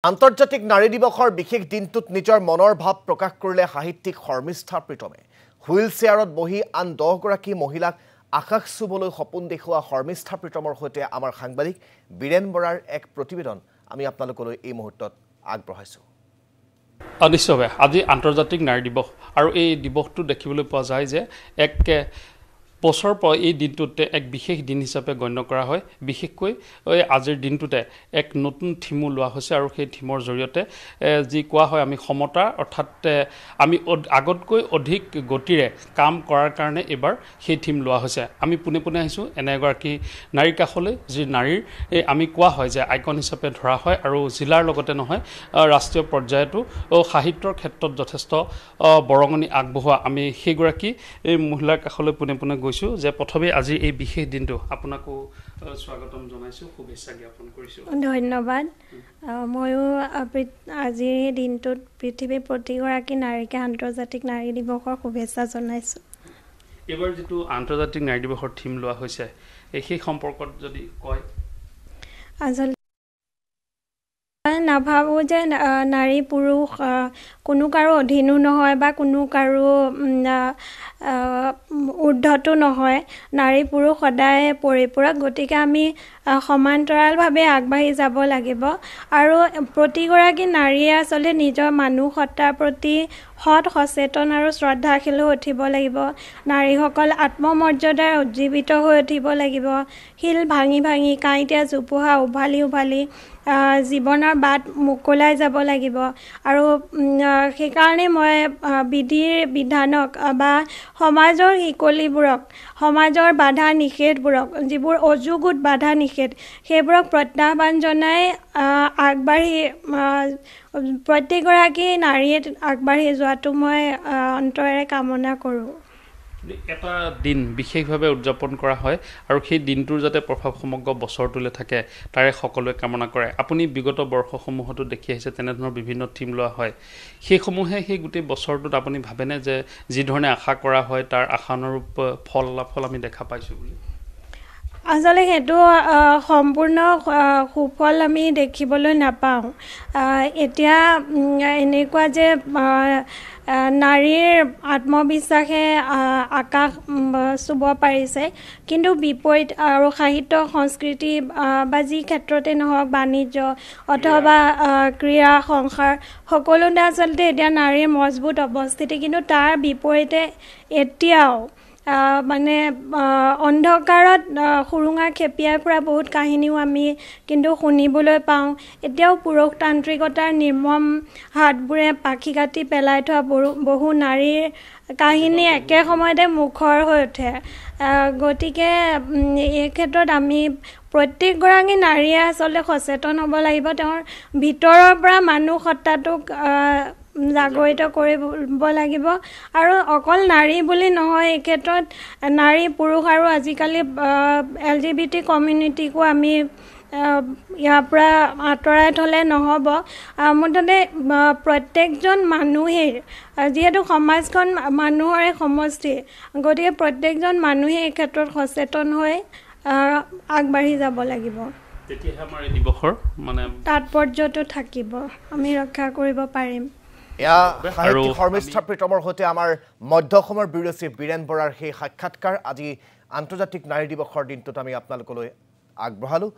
আন্তৰ্জাতিক নাৰী দিৱসৰ বিশেষ দিনটোত নিজৰ মনৰ ভাৱ প্ৰকাশ কৰিলে সাহিত্যিক শৰ্মিষ্ঠা প্ৰীতমে হুইল চেয়াৰত বহি আন 10 গৰাকী মহিলাক আকাশ চুবলৈ সপোন দেখুওৱা শৰ্মিষ্ঠা প্ৰীতমৰ সৈতে আমাৰ সাংবাদিক বীৰেন বৰাৰ এক প্ৰতিবেদন আমি আপোনালোকলৈ এই মুহূৰ্তত আগবঢ়াইছো। নিশ্চয়ভাৱে আজি আন্তৰ্জাতিক নাৰী দিৱস আৰু এই দিৱসটো দেখিবলৈ পোৱা যায় যে এক বছৰৰ পৰা এই দিনটোতে এক বিশেষ দিন হিচাপে গণ্য কৰা হয়। বিশেষকৈ আজিৰ দিনটোতে এক নতুন থিমো লোৱা হৈছে আৰু সেই থিমৰ জৰিয়তে যি কোৱা হয় আমি সমতা অৰ্থাৎ আমি আগতকৈ অধিক গতিৰে কাম কৰাৰ কাৰণে এবাৰ সেই থিম লোৱা হৈছে। আমি পোনে পোনে আহিছোঁ এনে এগৰাকী নাৰীৰ কাষলৈ যি নাৰীৰ আমি কোৱা হয় যে আইকন হিচাপে ধৰা হয় আৰু জিলাৰ লগতে নহয় ৰাষ্ট্ৰীয় পৰ্যায়তো সাহিত্যৰ ক্ষেত্ৰত যথেষ্ট বৰঙণি আগবঢ়োৱা আমি সেইগৰাকী এই মহিলাৰ কাষলৈ পোনে পোনে গৈছোঁ যে প্ৰথমে আজি এই বিশেষ দিনটো আপোনাকো স্বাগতম জনাইছোঁ, শুভেচ্ছা জ্ঞাপন কৰিছোঁ। ধন্যবাদ। ময়ো আজিৰ এই দিনটোত পৃথিৱীৰ প্ৰতিগৰাকী নাৰীকে আন্তৰ্জাতিক নাৰী দিৱসৰ শুভেচ্ছা জনাইছোঁ। এইবাৰ যিটো আন্তৰ্জাতিক নাৰী দিৱসৰ থিম লোৱা হৈছে সেই সম্পৰ্কত যদি কয়। আচলতে নাভাবোঁ যে নাৰী পুৰুষ কোনো কাৰো অধীনো নহয় বা কোনো কাৰো ঊৰ্ধতো নহয়। নাৰী পুৰুষ সদায় পৰিপূৰক, গতিকে আমি সমান্তৰালভাৱে আগবাঢ়ি যাব লাগিব আৰু প্ৰতিগৰাকী নাৰীয়ে আচলতে নিজৰ মানুহ সত্তাৰ প্ৰতি সৎ সচেতন আৰু শ্ৰদ্ধাশীল হৈ উঠিব লাগিব। নাৰীসকল আত্মমৰ্যাদাৰ উজ্জীৱিত হৈ উঠিব লাগিব। শিল ভাঙি ভাঙি কাঁইটীয়া জোপোহা উভালি উভালি জীৱনৰ বাট মোকলাই যাব লাগিব আৰু সেইকাৰণে মই বিধিৰ বিধানক বা সমাজৰ শিকলিবোৰক, সমাজৰ বাধা নিষেধবোৰক, যিবোৰ অযুগুত বাধা নিষেধ, সেইবোৰক প্ৰত্যাহ্বান জনাই প্ৰত্যেকগৰাকী নাৰীয়ে আগবাঢ়ি যোৱাটো মই অন্তৰেৰে কামনা কৰোঁ। এটা দিন বিশেষভাৱে উদযাপন কৰা হয় আৰু সেই দিনটোৰ যাতে প্ৰভাৱ সমগ্ৰ বছৰটোলৈ থাকে তাৰে সকলোৱে কামনা কৰে। আপুনি বিগত বৰ্ষসমূহতো দেখি আহিছে তেনেধৰণৰ বিভিন্ন থিম লোৱা হয়, সেইসমূহে সেই গোটেই বছৰটোত আপুনি ভাবেনে যে যিধৰণে আশা কৰা হয় তাৰ আশানুৰূপ ফলাফল আমি দেখা পাইছোঁ বুলি? আচলতে সেইটো সম্পূৰ্ণ সুফল আমি দেখিবলৈ নাপাওঁ। এতিয়া এনেকুৱা যে নাৰীৰ আত্মবিশ্বাসে আকাশ চুব পাৰিছে, কিন্তু বিপৰীত আৰু সাহিত্য সংস্কৃতি বা যি ক্ষেত্ৰতে নহওক, বাণিজ্য অথবা ক্ৰীড়া সংসাৰ সকলোতে আচলতে এতিয়া নাৰীৰ মজবুত অৱস্থিতি, কিন্তু তাৰ বিপৰীতে এতিয়াও মানে অন্ধকাৰত সুৰুঙা খেপিয়াই ফুৰা বহুত কাহিনীও আমি কিন্তু শুনিবলৈ পাওঁ। এতিয়াও পুৰুষতান্ত্ৰিকতাৰ নিৰ্মম হাতবোৰে পাখি কাটি পেলাই থোৱা বহু নাৰীৰ কাহিনী একে সময়তে মুখৰ হৈ উঠে। গতিকে এই ক্ষেত্ৰত আমি প্ৰত্যেকগৰাকী নাৰীয়ে আচলতে সচেতন হ'ব লাগিব। তেওঁৰ ভিতৰৰ পৰা মানুহ সত্তাটোক জাগৰিত কৰিব লাগিব আৰু অকল নাৰী বুলি নহয়, এই ক্ষেত্ৰত নাৰী পুৰুষ আৰু আজিকালি LGBT কমিউনিটিকো আমি ইয়াৰ পৰা আঁতৰাই থ'লে নহ'ব। মুঠতে প্ৰত্যেকজন মানুহেই, যিহেতু সমাজখন মানুহৰে সমষ্টি, গতিকে প্ৰত্যেকজন মানুহে এই ক্ষেত্ৰত সচেতন হৈ আগবাঢ়ি যাব লাগিব। তেতিয়াহে আমাৰ এই দিৱসৰ মানে তাৎপৰ্যটো থাকিব, আমি ৰক্ষা কৰিব পাৰিম। এয়া সাহিত্যিক শৰ্মিষ্ঠা প্ৰীতমৰ সৈতে আমাৰ মধ্য অসমৰ ব্যুৰ' চিফ বীৰেন বৰাৰ সেই সাক্ষাৎকাৰ আজি আন্তৰ্জাতিক নাৰী দিৱসৰ দিনটোত আমি আপোনালোকলৈ আগবঢ়ালোঁ।